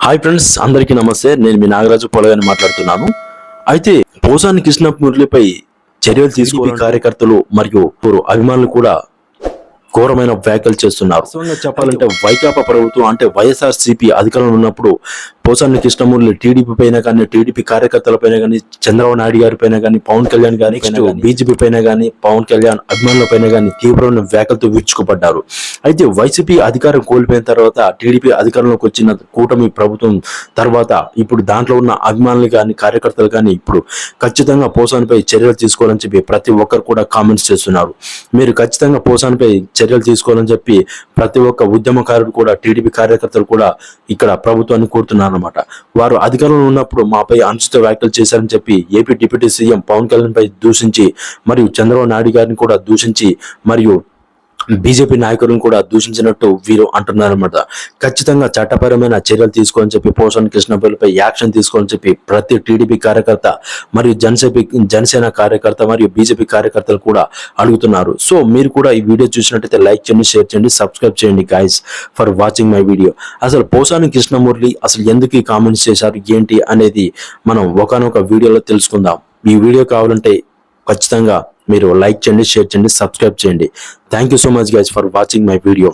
Hi friends, అందరికీ నమస్తే. నేను మీ నాగరాజు పొలగాని మాట్లాడుతున్నాను. అయితే పోసాని కృష్ణ మురళిపై చర్యలు తీసుకునే కార్యకర్తలు మరియు అభిమానులు కూడా ఘోరమైన వ్యాఖ్యలు చేస్తున్నారు. చెప్పాలంటే వైకాపా ప్రభుత్వం అంటే వైఎస్ఆర్సీపీ అధికారంలో ఉన్నప్పుడు పోసాని కృష్ణమురళి టీడీపీ పైన కానీ, టీడీపీ కార్యకర్తల పైన కానీ, చంద్రబాబు నాయుడు గారి పైన కానీ, పవన్ కళ్యాణ్ గారి బీజేపీ పైన కానీ, పవన్ కళ్యాణ్ అభిమానుల పైన కానీ తీవ్రమైన వ్యాఖ్యలతో విరుచుకుపడ్డారు. అయితే వైసీపీ అధికారం కోల్పోయిన తర్వాత టీడీపీ అధికారంలోకి వచ్చిన కూటమి ప్రభుత్వం తర్వాత ఇప్పుడు దాంట్లో ఉన్న అభిమానులు కానీ, కార్యకర్తలు కానీ ఇప్పుడు ఖచ్చితంగా పోసానిపై చర్యలు తీసుకోవాలని చెప్పి ప్రతి ఒక్కరు కూడా కామెంట్స్ చేస్తున్నారు. మీరు ఖచ్చితంగా పోసానిపై చర్యలు తీసుకోవాలని చెప్పి ప్రతి ఒక్క ఉద్యమకారుడు కూడా, టీడీపీ కార్యకర్తలు కూడా ఇక్కడ ప్రభుత్వాన్ని కోరుతున్నారు అన్నమాట. వారు అధికారంలో ఉన్నప్పుడు మాపై అనుచిత వ్యాఖ్యలు చేశారని చెప్పి AP deputy CM Pawan Kalyan పై దూషించి, మరియు చంద్రబాబు నాయుడు గారిని కూడా దూషించి, మరియు బీజేపీ నాయకులను కూడా దూషించినట్టు వీరు అంటున్నారన్నమాట. ఖచ్చితంగా చట్టపరమైన చర్యలు తీసుకోని చెప్పి పోసాని కృష్ణమురళిపై యాక్షన్ తీసుకోని చెప్పి ప్రతి టీడీపీ కార్యకర్త మరియు జనసేన కార్యకర్త మరియు బీజేపీ కార్యకర్తలు కూడా అడుగుతున్నారు. సో మీరు కూడా ఈ వీడియో చూసినట్టయితే లైక్ చేయండి, షేర్ చేయండి, సబ్స్క్రైబ్ చేయండి guys for watching my video. అసలు పోసాని కృష్ణమురళి అసలు ఎందుకు ఈ కామెంట్స్ చేశారు ఏంటి అనేది మనం ఒకనొక వీడియోలో తెలుసుకుందాం. ఈ వీడియో కావాలంటే ఖచ్చితంగా మీరు లైక్ చేయండి, షేర్ చేయండి, సబ్స్క్రైబ్ చేయండి. Thank you so much guys for watching my video.